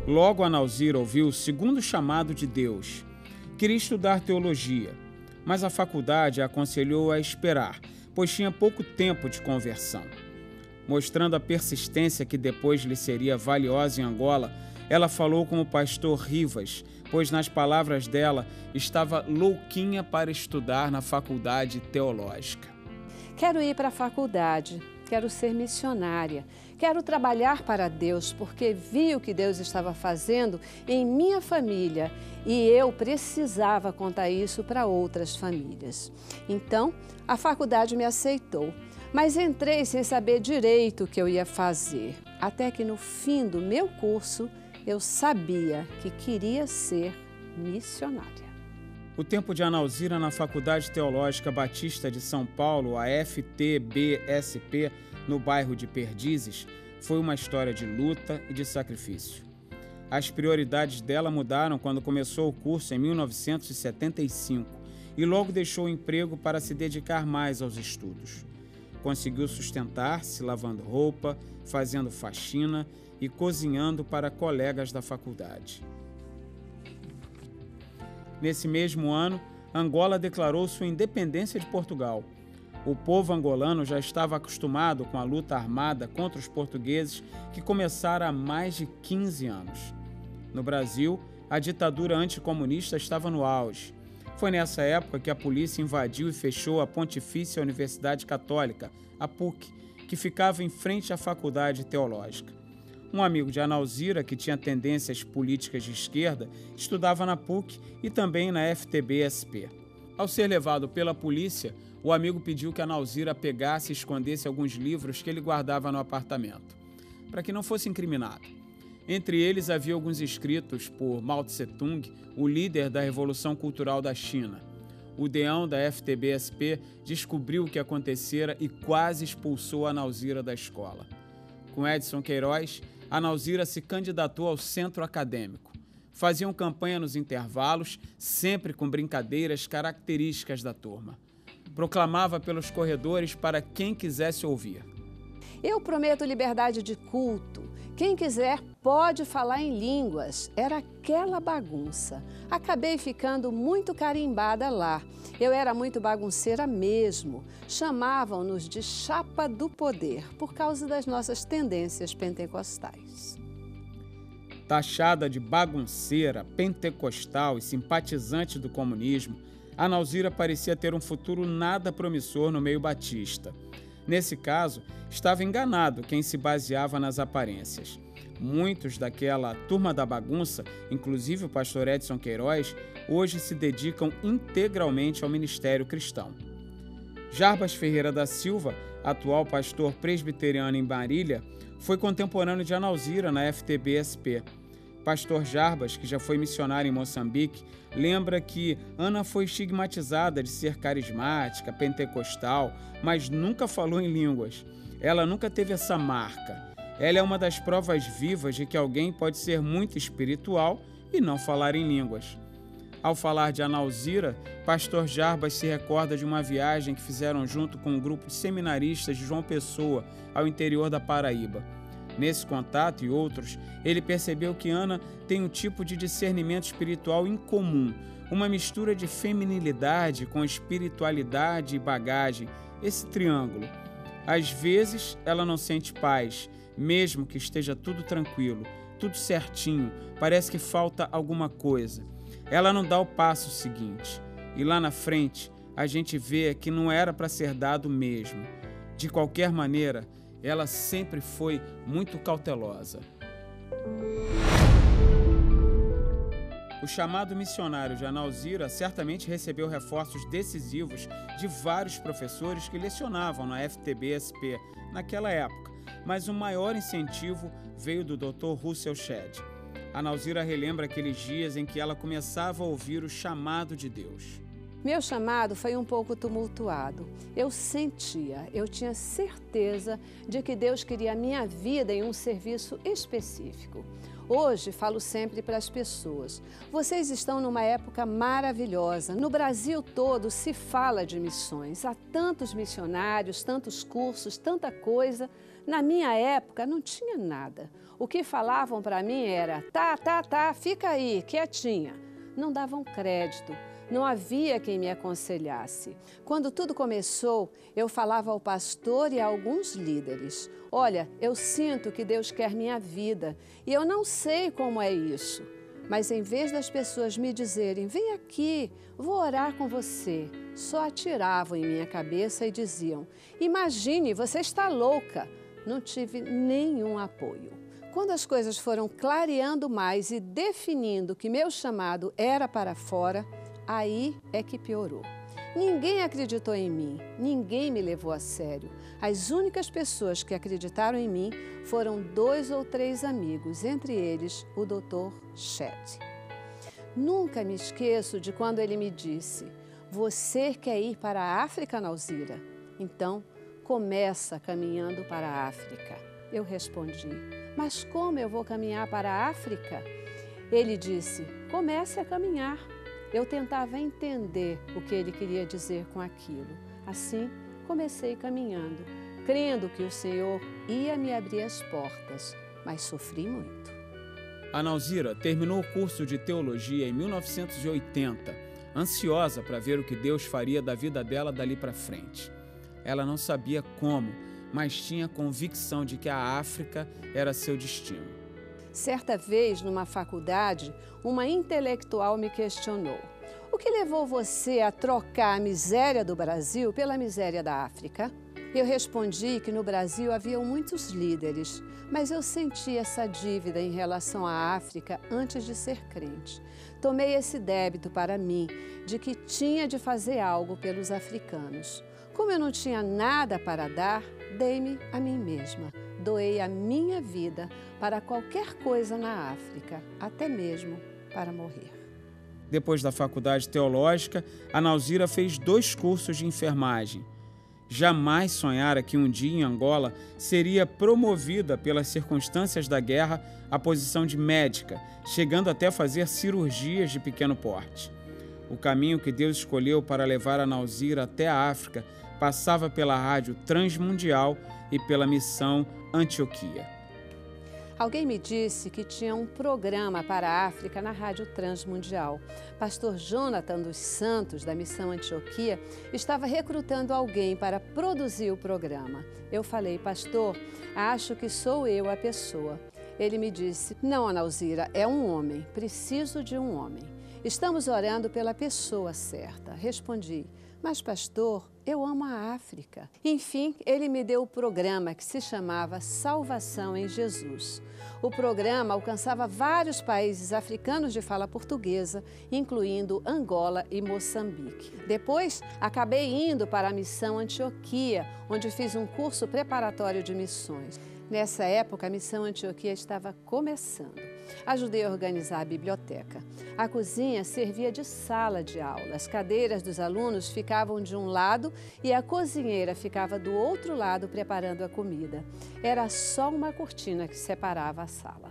Logo Analzira ouviu o segundo chamado de Deus. Queria estudar teologia, mas a faculdade a aconselhou a esperar, pois tinha pouco tempo de conversão. Mostrando a persistência que depois lhe seria valiosa em Angola, ela falou com o pastor Rivas, pois nas palavras dela estava louquinha para estudar na faculdade teológica. Quero ir para a faculdade, quero ser missionária, quero trabalhar para Deus, porque vi o que Deus estava fazendo em minha família e eu precisava contar isso para outras famílias. Então, a faculdade me aceitou, mas entrei sem saber direito o que eu ia fazer, até que no fim do meu curso eu sabia que queria ser missionária. O tempo de Analzira na Faculdade Teológica Batista de São Paulo, a FTBSP, no bairro de Perdizes, foi uma história de luta e de sacrifício. As prioridades dela mudaram quando começou o curso em 1975 e logo deixou o emprego para se dedicar mais aos estudos. Conseguiu sustentar-se lavando roupa, fazendo faxina e cozinhando para colegas da faculdade. Nesse mesmo ano, Angola declarou sua independência de Portugal. O povo angolano já estava acostumado com a luta armada contra os portugueses que começara há mais de 15 anos. No Brasil, a ditadura anticomunista estava no auge. Foi nessa época que a polícia invadiu e fechou a Pontifícia Universidade Católica, a PUC, que ficava em frente à Faculdade Teológica. Um amigo de Analzira, que tinha tendências políticas de esquerda, estudava na PUC e também na FTBSP. Ao ser levado pela polícia, o amigo pediu que Analzira pegasse e escondesse alguns livros que ele guardava no apartamento, para que não fosse incriminado. Entre eles havia alguns escritos por Mao Tse-tung, o líder da Revolução Cultural da China. O deão da FTBSP descobriu o que acontecera e quase expulsou Analzira da escola. Com Edson Queiroz, Analzira se candidatou ao centro acadêmico. Faziam campanha nos intervalos, sempre com brincadeiras características da turma. Proclamava pelos corredores para quem quisesse ouvir. Eu prometo liberdade de culto. Quem quiser pode falar em línguas. Era aquela bagunça. Acabei ficando muito carimbada lá. Eu era muito bagunceira mesmo. Chamavam-nos de chapa do poder por causa das nossas tendências pentecostais. Taxada de bagunceira, pentecostal e simpatizante do comunismo, Analzira parecia ter um futuro nada promissor no meio batista. Nesse caso, estava enganado quem se baseava nas aparências. Muitos daquela turma da bagunça, inclusive o pastor Edson Queiroz, hoje se dedicam integralmente ao ministério cristão. Jarbas Ferreira da Silva, atual pastor presbiteriano em Marília, foi contemporâneo de Analzira na FTBSP. Pastor Jarbas, que já foi missionário em Moçambique, lembra que Ana foi estigmatizada de ser carismática, pentecostal, mas nunca falou em línguas. Ela nunca teve essa marca. Ela é uma das provas vivas de que alguém pode ser muito espiritual e não falar em línguas. Ao falar de Analzira, pastor Jarbas se recorda de uma viagem que fizeram junto com um grupo de seminaristas de João Pessoa, ao interior da Paraíba. Nesse contato e outros, ele percebeu que Ana tem um tipo de discernimento espiritual incomum, uma mistura de feminilidade com espiritualidade e bagagem, esse triângulo. Às vezes, ela não sente paz, mesmo que esteja tudo tranquilo, tudo certinho, parece que falta alguma coisa. Ela não dá o passo seguinte, e lá na frente, a gente vê que não era para ser dado mesmo. De qualquer maneira, ela sempre foi muito cautelosa. O chamado missionário de Analzira certamente recebeu reforços decisivos de vários professores que lecionavam na FTBSP naquela época, mas o maior incentivo veio do Dr. Russell Shedd. Analzira relembra aqueles dias em que ela começava a ouvir o chamado de Deus. Meu chamado foi um pouco tumultuado. Eu tinha certeza de que Deus queria a minha vida em um serviço específico. Hoje falo sempre para as pessoas, vocês estão numa época maravilhosa. No Brasil todo se fala de missões, há tantos missionários, tantos cursos, tanta coisa. Na minha época não tinha nada. O que falavam para mim era, tá, fica aí, quietinha. Não davam crédito. Não havia quem me aconselhasse. Quando tudo começou, eu falava ao pastor e a alguns líderes, olha, eu sinto que Deus quer minha vida e eu não sei como é isso. Mas em vez das pessoas me dizerem, vem aqui, vou orar com você, só atiravam em minha cabeça e diziam, imagine, você está louca. Não tive nenhum apoio. Quando as coisas foram clareando mais e definindo que meu chamado era para fora, aí é que piorou. Ninguém acreditou em mim, ninguém me levou a sério. As únicas pessoas que acreditaram em mim foram 2 ou 3 amigos, entre eles o Dr. Chet. Nunca me esqueço de quando ele me disse, você quer ir para a África, Nauzira? Então, começa caminhando para a África. Eu respondi, mas como eu vou caminhar para a África? Ele disse, comece a caminhar. Eu tentava entender o que ele queria dizer com aquilo. Assim, comecei caminhando, crendo que o Senhor ia me abrir as portas, mas sofri muito. A Nauzira terminou o curso de teologia em 1980, ansiosa para ver o que Deus faria da vida dela dali para frente. Ela não sabia como, mas tinha convicção de que a África era seu destino. Certa vez, numa faculdade, uma intelectual me questionou, o que levou você a trocar a miséria do Brasil pela miséria da África? Eu respondi que no Brasil haviam muitos líderes, mas eu senti essa dívida em relação à África antes de ser crente. Tomei esse débito para mim, de que tinha de fazer algo pelos africanos. Como eu não tinha nada para dar, dei-me a mim mesma. Doei a minha vida para qualquer coisa na África, até mesmo para morrer. Depois da faculdade teológica, a Nauzira fez 2 cursos de enfermagem. Jamais sonhara que um dia em Angola seria promovida pelas circunstâncias da guerra à posição de médica, chegando até a fazer cirurgias de pequeno porte. O caminho que Deus escolheu para levar a Nauzira até a África passava pela rádio Transmundial e pela missão Antioquia. Alguém me disse que tinha um programa para a África na Rádio Transmundial. Pastor Jonathan dos Santos, da Missão Antioquia, estava recrutando alguém para produzir o programa. Eu falei, pastor, acho que sou eu a pessoa. Ele me disse, não, Nauzira, é um homem, preciso de um homem. Estamos orando pela pessoa certa. Respondi, mas pastor, eu amo a África. Enfim, ele me deu o programa que se chamava Salvação em Jesus. O programa alcançava vários países africanos de fala portuguesa, incluindo Angola e Moçambique. Depois, acabei indo para a Missão Antioquia, onde fiz um curso preparatório de missões. Nessa época, a Missão Antioquia estava começando. Ajudei a organizar a biblioteca. A cozinha servia de sala de aula. As cadeiras dos alunos ficavam de um lado e a cozinheira ficava do outro lado preparando a comida. Era só uma cortina que separava a sala.